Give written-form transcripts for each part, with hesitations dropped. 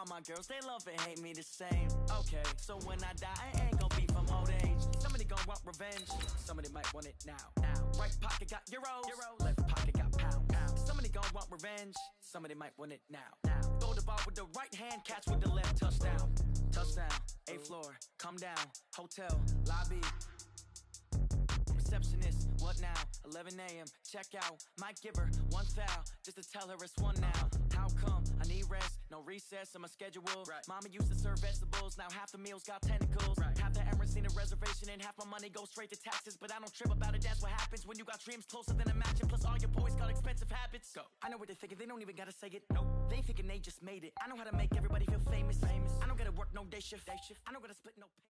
All my girls, they love and hate me the same. Okay, so when I die, I ain't gonna be from old age. Somebody gonna want revenge, somebody might want it now. Right pocket got euros, left pocket got pounds. Somebody gonna want revenge, somebody might want it now. Throw the ball with the right hand, catch with the left, touchdown. Touchdown, 8th floor, come down, hotel, lobby. Receptionist, what now? 11 a.m., check out. Might give her one foul, just to tell her it's one now. How come? I need rest, no recess on my schedule. Right. Mama used to serve vegetables, now half the meals got tentacles. Right. Half the Emirates need a reservation and half my money goes straight to taxes. But I don't trip about it, that's what happens when you got dreams closer than a mansion. Plus all your boys got expensive habits. Go. I know what they're thinking, they don't even gotta say it. Nope. They thinking they just made it. I know how to make everybody feel famous. I don't gotta work no day shift. I don't gotta split no pay.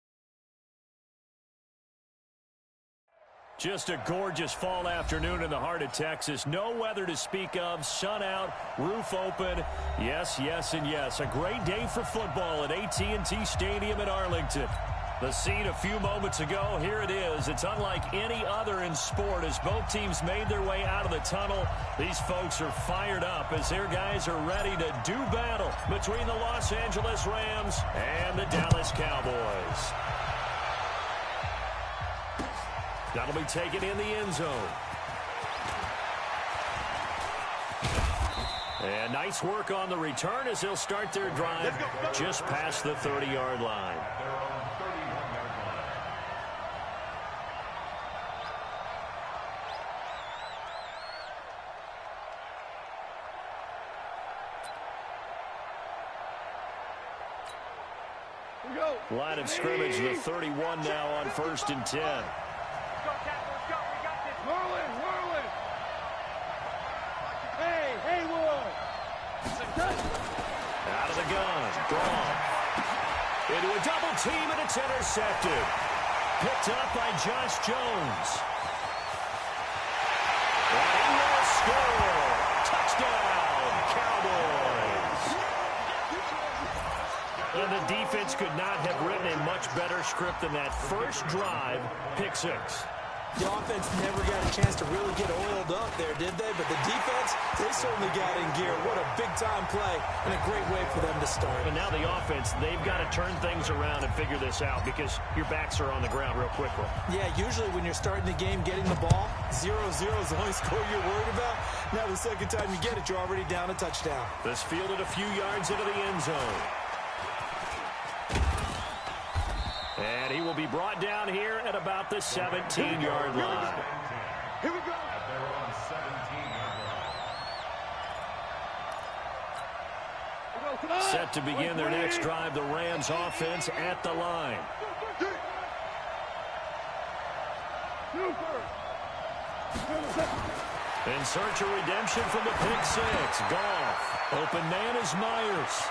Just a gorgeous fall afternoon in the heart of Texas. No weather to speak of. Sun out, roof open. Yes, yes, and yes. A great day for football at AT&T Stadium in Arlington. The scene a few moments ago, here it is. It's unlike any other in sport as both teams made their way out of the tunnel. These folks are fired up as their guys are ready to do battle between the Los Angeles Rams and the Dallas Cowboys. That'll be taken in the end zone. And nice work on the return as they'll start their drive just past the 30-yard line. Line of scrimmage, the 31 now on 1st and 10. Out of the gun, gone. Into a double team, and it's intercepted. Picked up by Josh Jones. And he will score. Touchdown, Cowboys. And the defense could not have written a much better script than that first drive, pick 6. The offense never got a chance to really get oiled up there, did they? But the defense, they certainly got in gear. What a big-time play and a great way for them to start. And now the offense, they've got to turn things around and figure this out because your backs are on the ground real quickly. Yeah, usually when you're starting the game, getting the ball, 0-0 is the only score you're worried about. Now the second time you get it, you're already down a touchdown. This fielded a few yards into the end zone. And he will be brought down here at about the 17-yard line. Here we go. They're on 17-yard line. Set to begin their next drive, the Rams offense at the line. In search of redemption from the pick 6. Goff. Open man is Myers.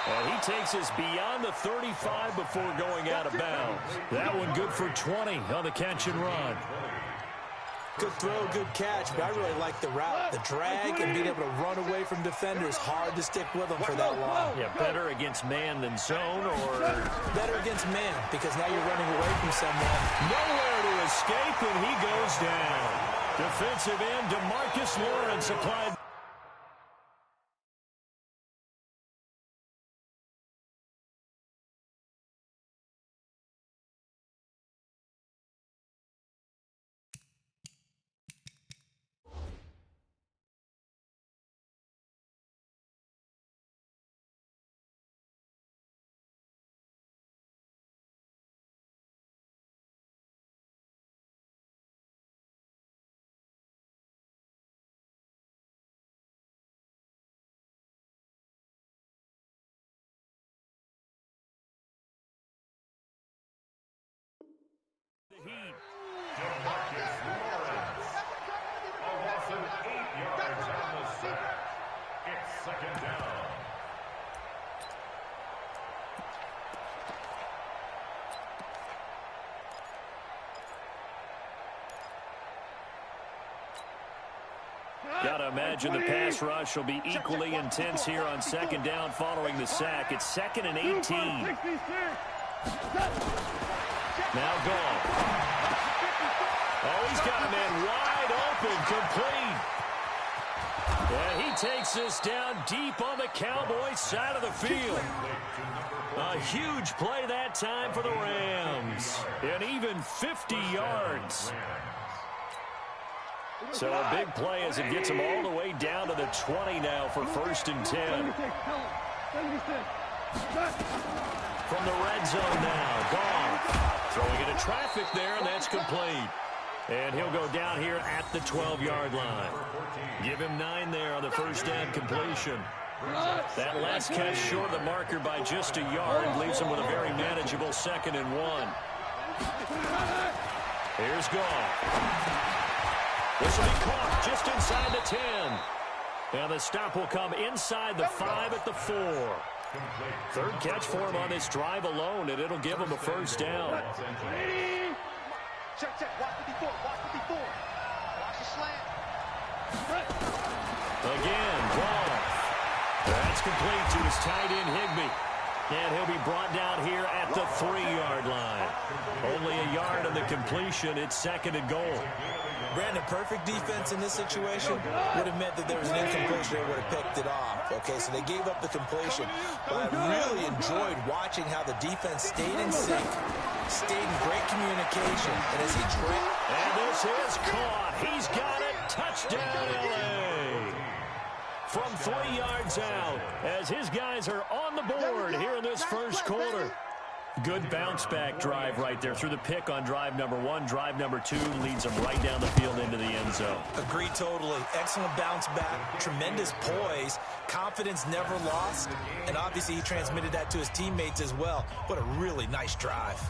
And he takes us beyond the 35 before going out of bounds. That one good for 20 on the catch and run. Good throw, good catch, but I really like the route, the drag, and being able to run away from defenders. Hard to stick with them for that long. Yeah, better against man than zone, or better against man, because now you're running away from someone. Nowhere to escape, and he goes down. Defensive end DeMarcus Lawrence applied. DeMarcus Lawrence. A loss of 8 yards on the sack. It's second down. Got to imagine the pass rush will be equally intense here on second down following the sack. It's 2nd and 18. Now Goff. Oh, he's got a man wide open, complete. And he takes us down deep on the Cowboys side of the field. A huge play that time for the Rams. And even 50 yards. So a big play as it gets them all the way down to the 20 now for 1st and 10. From the red zone now, Goff throwing into traffic there, and that's complete. And he'll go down here at the 12-yard line. Give him 9 there on the first down completion. That last catch short of the marker by just a yard leaves him with a very manageable 2nd and 1. Here's Goff. This will be caught just inside the 10. And the stop will come inside the 5 at the 4. Third catch for him on this drive alone, and it'll give him a first down. Check. Watch 54. Watch the slant. Again, Goff. That's complete to his tight end, Higbee. And he'll be brought down here at the 3-yard line. Only a yard on the completion. It's 2nd and goal. Brandon, perfect defense in this situation would have meant that there was an incompletion. They would have picked it off. Okay, so they gave up the completion. But I really enjoyed watching how the defense stayed in sync, stayed in great communication. And as he tracked... And this is caught. He's got it. Touchdown, L.A. From 3 yards out as his guys are on the board here in this first quarter. Good bounce-back drive right there through the pick on drive number 1. Drive number 2 leads them right down the field into the end zone. Agreed totally. Excellent bounce back, tremendous poise, confidence never lost, and obviously he transmitted that to his teammates as well. What a really nice drive.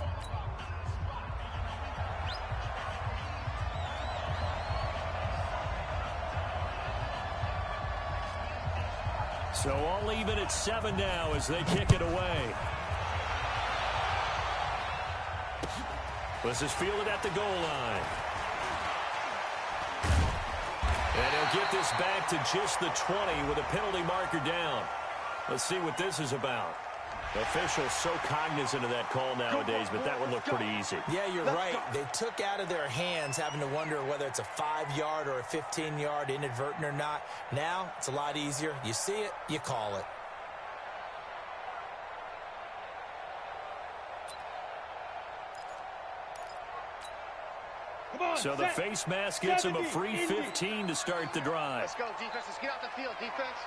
So all even at 7 now as they kick it away. This is fielded at the goal line. And he'll get this back to just the 20 with a penalty marker down. Let's see what this is about. Officials so cognizant of that call nowadays, but that one looked pretty easy. Yeah, you're right. They took out of their hands having to wonder whether it's a 5-yard or a 15-yard inadvertent or not. Now, it's a lot easier. You see it, you call it. So the face mask gets him a free 15 to start the drive. Let's go, defense. Let's get out the field, defense.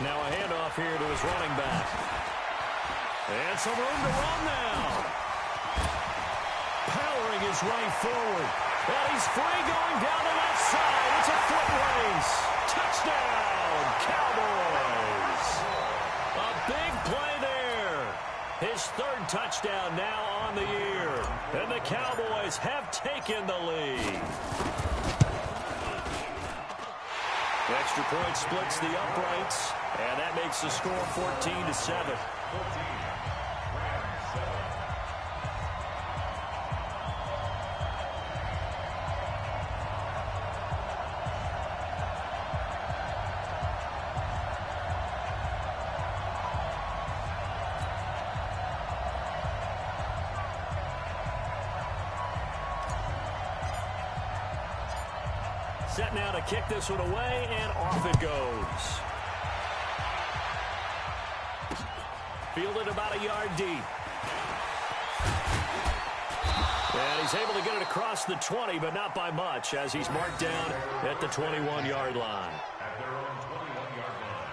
Now a handoff here to his running back. And some room to run now. Powering his right forward. And he's free going down the left side. It's a foot race. Touchdown, Cowboys. A big play there. His 3rd touchdown now on the year. And the Cowboys have taken the lead. Extra point splits the uprights, and that makes the score 14-7. Set now to kick this one away, and off it goes. Fielded about a yard deep. And he's able to get it across the 20, but not by much, as he's marked down at the 21-yard line. At their own 21-yard line.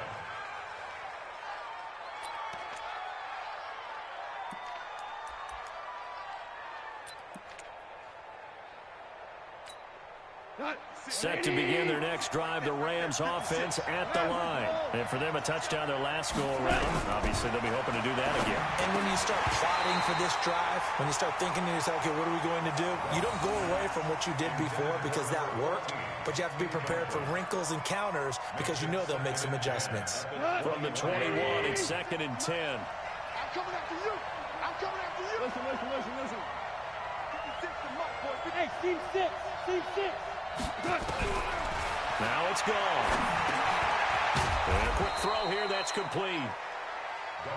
Set to begin their next drive, the Rams offense at the line. And for them, a touchdown their last go-around. Obviously, they'll be hoping to do that again. And when you start plotting for this drive, when you start thinking to yourself, okay, what are we going to do? You don't go away from what you did before because that worked, but you have to be prepared for wrinkles and counters because you know they'll make some adjustments. From the 21, it's 2nd and 10. I'm coming after you. I'm coming after you. Listen. 56 to Mike, boy. Hey, team 6. Now it's gone. And a quick throw here, that's complete.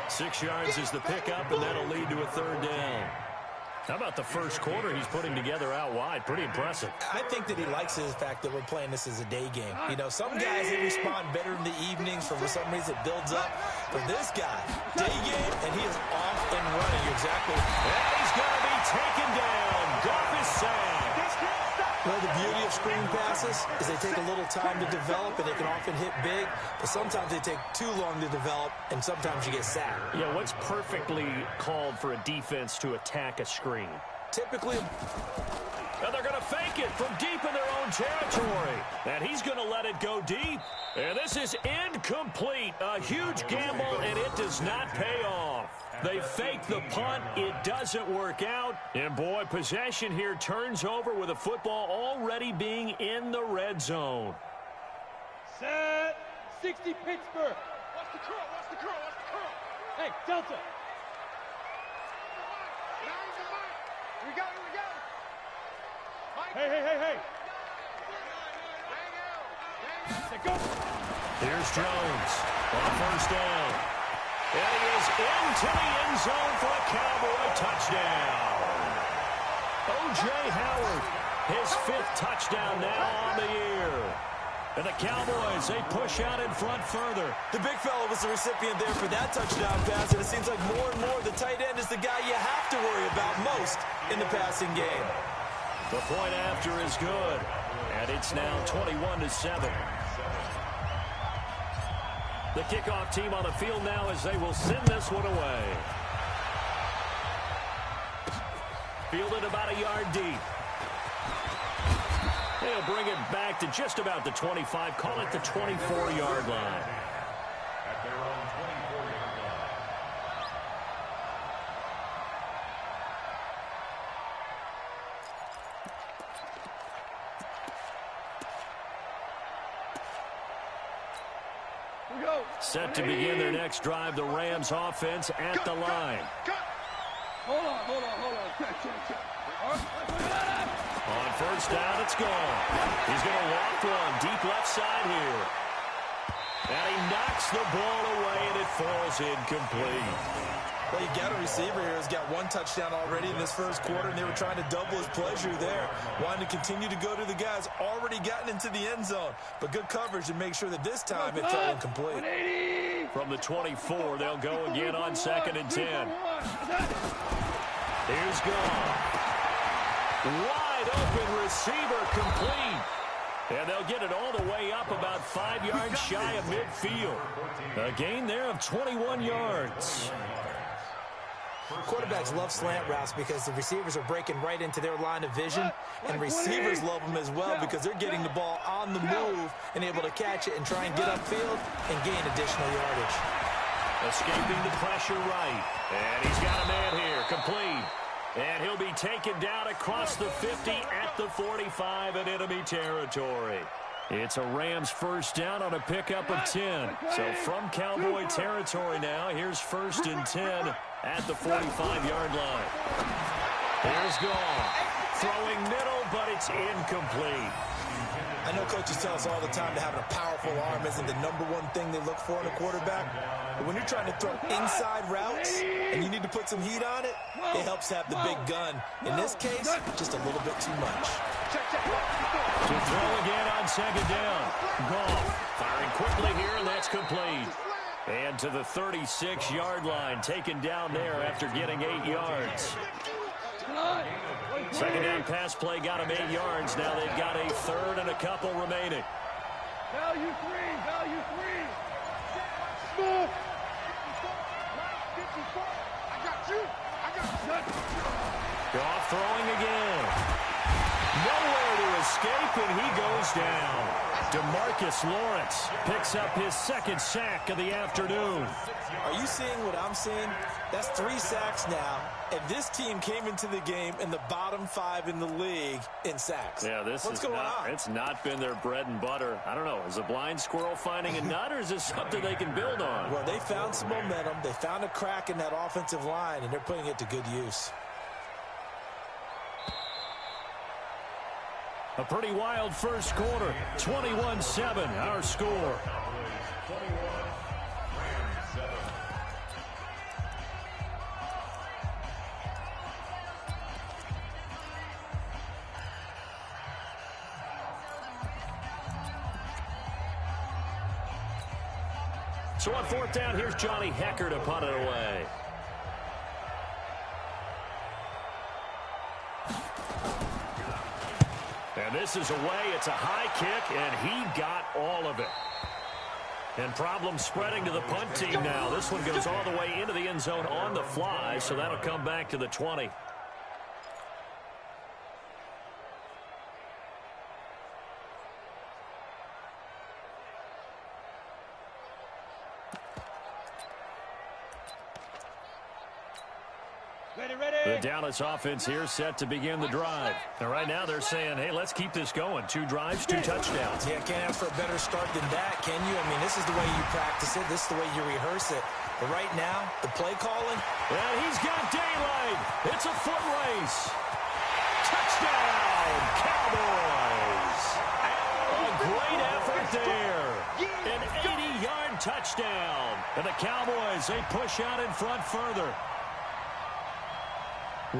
6 yards is the pickup, and that'll lead to a 3rd down. How about the first quarter he's putting together out wide? Pretty impressive. I think that he likes the fact that we're playing this as a day game. You know, some guys, they respond better in the evenings. For some reason, it builds up. For this guy, day game, and he is off and running. You're exactly right. And he's going to be taken down. Goff is sacked. Well, the beauty of screen passes is they take a little time to develop, and they can often hit big, but sometimes they take too long to develop, and sometimes you get sacked. Yeah, what's perfectly called for a defense to attack a screen? Typically, and they're going to fake it from deep in their own territory. And he's going to let it go deep. And this is incomplete. A huge gamble, and it does not pay off. They fake the punt. It doesn't work out. And, boy, possession here turns over with the football already being in the red zone. Set. 60 Pittsburgh. Watch the curl, watch the curl, watch the curl. Hey, Delta. We got it, we got it. Mike. Hey. Hang out. Go. Here's Jones on first down. And he is into the end zone for a Cowboy touchdown. O.J. Howard, his 5th touchdown now on the year. And the Cowboys, they push out in front further. the big fella was the recipient there for that touchdown pass, and it seems like more and more the tight end is the guy you have to worry about most in the passing game. The point after is good. And it's now 21-7. The kickoff team on the field now as they will send this one away. Fielded about a yard deep. They'll bring it back to just about the 25. Call it the 24-yard line. At their own 24-yard line. Set to begin their next drive, the Rams offense at the line. Hold on. Check. On first down, it's gone. He's going to walk one deep left side here. And he knocks the ball away, and it falls incomplete. Well, you got a receiver here who's got one touchdown already in this first quarter, and they were trying to double his pleasure there. Wanting to continue to go to the guys already gotten into the end zone. But good coverage to make sure that this time it fell incomplete. From the 24, they'll go again on 2nd and 10. Here's Goff. Wide open receiver complete. And they'll get it all the way up about 5 yards shy of midfield. A gain there of 21 yards. Quarterbacks love slant routes because the receivers are breaking right into their line of vision, and receivers love them as well because they're getting the ball on the move and able to catch it and try and get upfield and gain additional yardage. Escaping the pressure right. And he's got a man here, complete. And he'll be taken down across the 50 at the 45 in enemy territory. It's a Rams first down on a pickup of 10. So from Cowboy territory now, here's 1st and 10 at the 45-yard line. Here's Goff. Throwing middle, but it's incomplete. I know coaches tell us all the time that having a powerful arm isn't the #1 thing they look for in a quarterback. But when you're trying to throw inside routes and you need to put some heat on it, it helps to have the big gun. In this case, just a little bit too much. To throw again on 2nd down. Goff firing quickly here, and that's complete. And to the 36-yard line, taken down there after getting 8 yards. 2nd down pass play got him 8 yards. Now they've got a 3rd and a couple remaining. Value three. Move. 54. I got you. Goff throwing again. Nowhere to escape, and he goes down. DeMarcus Lawrence picks up his 2nd sack of the afternoon. Are you seeing what I'm seeing? That's 3 sacks now, and this team came into the game in the bottom 5 in the league in sacks. Yeah, What's going on? It's not been their bread and butter. I don't know. Is a blind squirrel finding a nut, or is this something they can build on? Well, they found some momentum. They found a crack in that offensive line, and they're putting it to good use. A pretty wild first quarter. 21-7, our score. So on 4th down, here's Johnny Hekker to punt it away. And this is away. It's a high kick, and he got all of it. And problems spreading to the punt team now. This one goes all the way into the end zone on the fly, so that'll come back to the 20. The Dallas offense here set to begin the drive. And right now they're saying, hey, let's keep this going. 2 drives, 2 touchdowns. Yeah, can't ask for a better start than that, can you? I mean, this is the way you practice it. This is the way you rehearse it. But right now, the play calling. And he's got daylight. It's a foot race. Touchdown, Cowboys. A great effort there. An 80-yard touchdown. And the Cowboys, they push out in front further.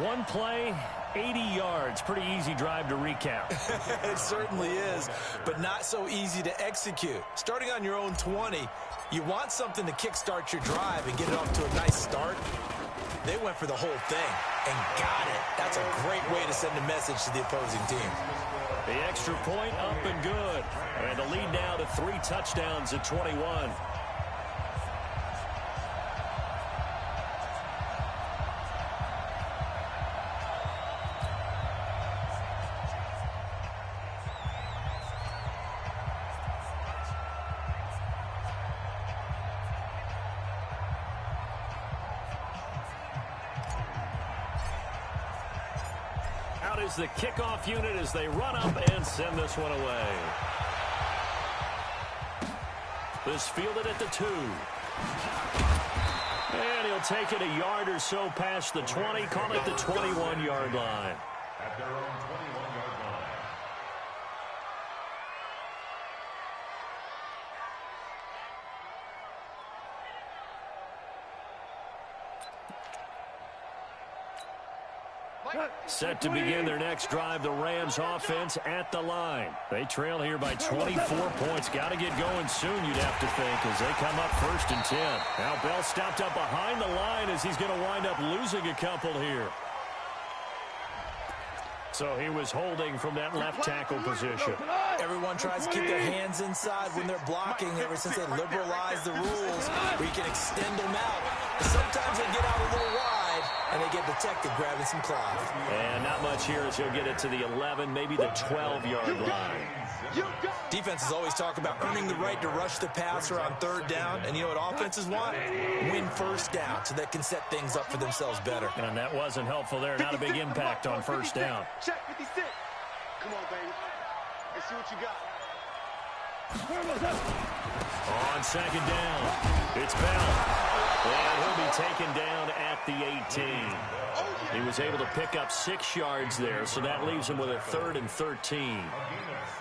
One play, 80 yards. Pretty easy drive to recap. It certainly is, but not so easy to execute. Starting on your own 20, you want something to kickstart your drive and get it off to a nice start. They went for the whole thing and got it. That's a great way to send a message to the opposing team. The extra point up and good. And the lead now to 3 touchdowns at 21. Is the kickoff unit as they run up and send this one away. This fielded at the 2. And he'll take it a yard or so past the 20, call it the 21-yard line. At their own 21-yard line. Set to begin their next drive, the Rams offense at the line. They trail here by 24 points. Got to get going soon, you'd have to think, as they come up 1st and 10. Now Bell stopped up behind the line as he's going to wind up losing a couple here. So he was holding from that left tackle position. Everyone tries to keep their hands inside when they're blocking ever since they liberalized the rules where you can extend them out. But sometimes they get out a little wide and they get detected grabbing some cloth. And not much here as he'll get it to the 11, maybe the 12-yard line. Defenses always talk about earning the right to rush the passer on 3rd down. And you know what offenses want? Win 1st down so they can set things up for themselves better. And that wasn't helpful there. Not a big impact on 1st down. Check 56. Come on, baby. Let's see what you got. On 2nd down, it's Bell. And he'll be taken down at the 18. He was able to pick up 6 yards there, so that leaves him with a 3rd and 13.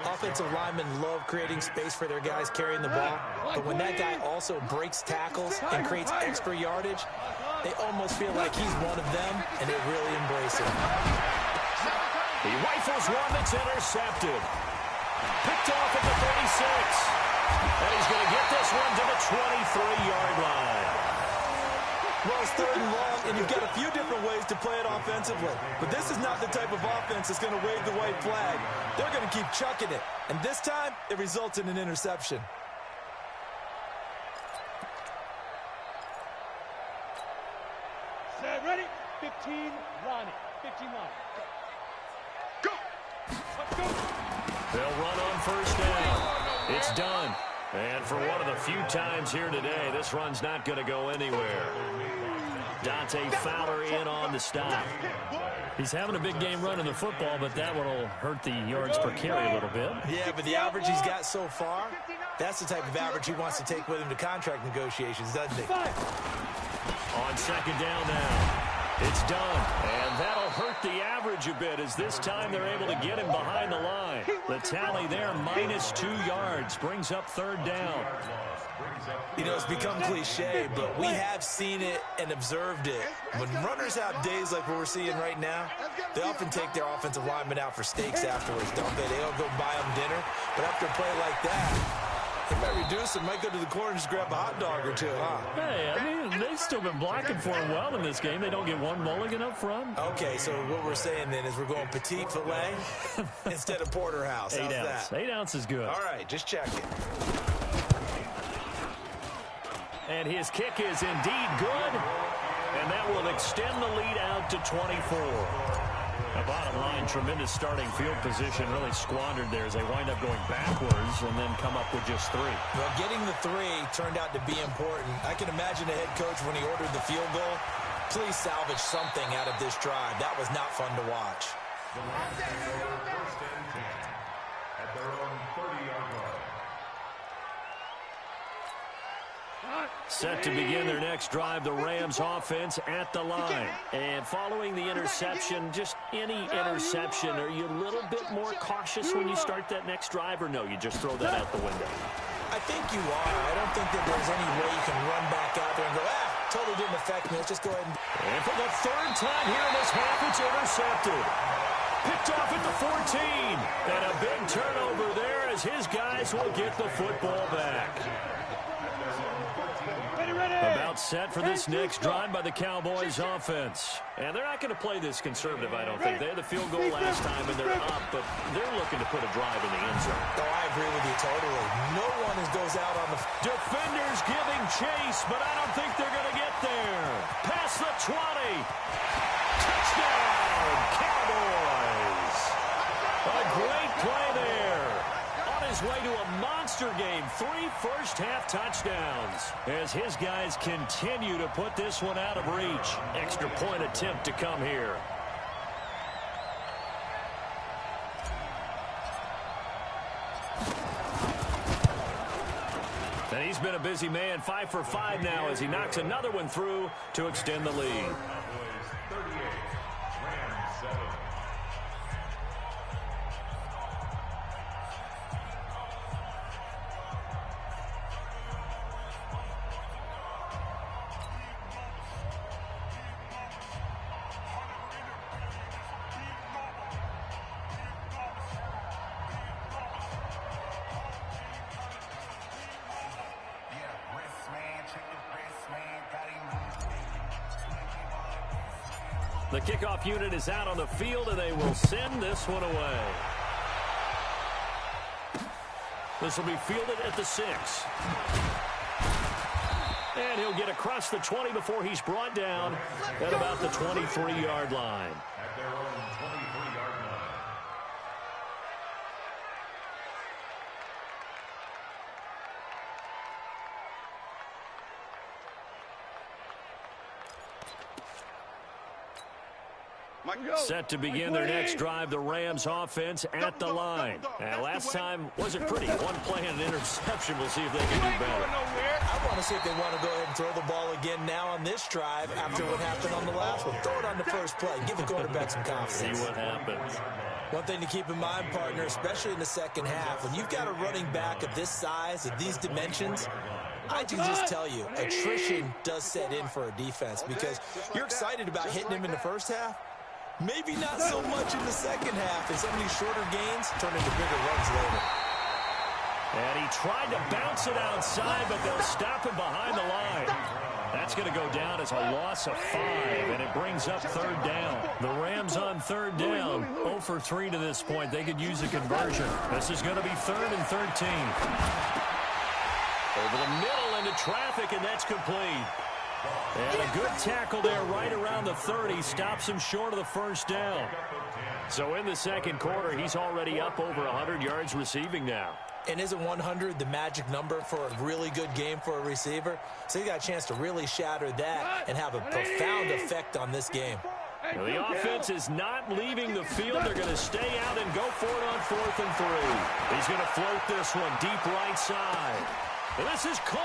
Offensive linemen love creating space for their guys carrying the ball, but when that guy also breaks tackles and creates extra yardage, they almost feel like he's one of them, and they really embrace him. He rifles one that's intercepted. Picked off at the 36. And he's going to get this one to the 23-yard line. Well, it's 3rd and long, and you've got a few different ways to play it offensively. But this is not the type of offense that's going to wave the white flag. They're going to keep chucking it. And this time, it results in an interception. Set, ready? 15, Ronnie. 15 line. Go! Let's go! They'll run on 1st down. It's done. And for one of the few times here today, this run's not going to go anywhere. Dante Fowler in on the stop. He's having a big game running the football, but that one will hurt the yards per carry a little bit. Yeah, but the average he's got so far, that's the type of average he wants to take with him to contract negotiations, doesn't he? On 2nd down now. It's done, and that'll hurt the average a bit as this time they're able to get him behind the line. The tally there, minus 2 yards, brings up 3rd down. You know, it's become cliche, but we have seen it and observed it. When runners have days like what we're seeing right now, they often take their offensive linemen out for steaks afterwards, don't they? They all go buy them dinner. But after a play like that, They might reduce it, might go to the corner and just grab a hot dog or two, huh? Hey, I mean, they've still been blocking for him well in this game. They don't get one mulligan up front. Okay, so what we're saying then is we're going petite filet instead of porterhouse. How's 8 ounce. that? 8 ounce is good. All right, just checking. And his kick is indeed good. And that will extend the lead out to 24. The bottom line, tremendous starting field position, really squandered there as they wind up going backwards and then come up with just 3. Well, getting the 3 turned out to be important. I can imagine the head coach when he ordered the field goal. Please salvage something out of this drive. That was not fun to watch. The Lions score first and 10 at their own 30-yard line. Set to begin their next drive, the Rams offense at the line. And following the interception, just any interception, are you a little bit more cautious when you start that next drive, or no, you just throw that out the window? I think you are. I don't think that there's any way you can run back out there and go, totally didn't affect me. Let's just go ahead And for the 3rd time here in this half, it's intercepted. Picked off at the 14. And a big turnover there as his guys will get the football back. About set for this next drive by the Cowboys offense. And they're not going to play this conservative, I don't think. They had the field goal last time, and they're up, but they're looking to put a drive in the end zone. Oh, I agree with you totally. No one goes out on the... Defenders giving chase, but I don't think they're going to get there. Past the 20. Touchdown, Cowboys. A great play there. On his way to a monster game, 3 first-half touchdowns as his guys continue to put this one out of reach. Extra point attempt to come here. And he's been a busy man, 5 for 5 now as he knocks another one through to extend the lead. Cowboys 38, Rams 7. The kickoff unit is out on the field, and they will send this one away. This will be fielded at the 6. And he'll get across the 20 before he's brought down at about the 23-yard line. At their own 23-yard line. Set to begin their next drive, the Rams offense at the line. And last time wasn't pretty. One play and an interception. We'll see if they can do better. I want to see if they want to go ahead and throw the ball again now on this drive after what happened on the last one. Throw it on the first play. Give the quarterback some confidence. See what happens. One thing to keep in mind, partner, especially in the second half, when you've got a running back of this size, of these dimensions, I can just tell you, attrition does set in for a defense because you're excited about hitting him in the first half. Maybe not so much in the second half, and some of these shorter gains turn into bigger runs later. And he tried to bounce it outside, but they'll stop him behind the line. That's going to go down as a loss of 5, and it brings up 3rd down. The Rams on 3rd down, 0 for 3 to this point. They could use a conversion. This is going to be 3rd and 13. Over the middle into traffic, and that's complete. And a good tackle there right around the 30. Stops him short of the first down. So in the second quarter, he's already up over 100 yards receiving now. And isn't 100 the magic number for a really good game for a receiver? So you got a chance to really shatter that and have a profound effect on this game. Now the offense is not leaving the field. They're going to stay out and go for it on 4th and 3. He's going to float this one deep right side. And this is caught.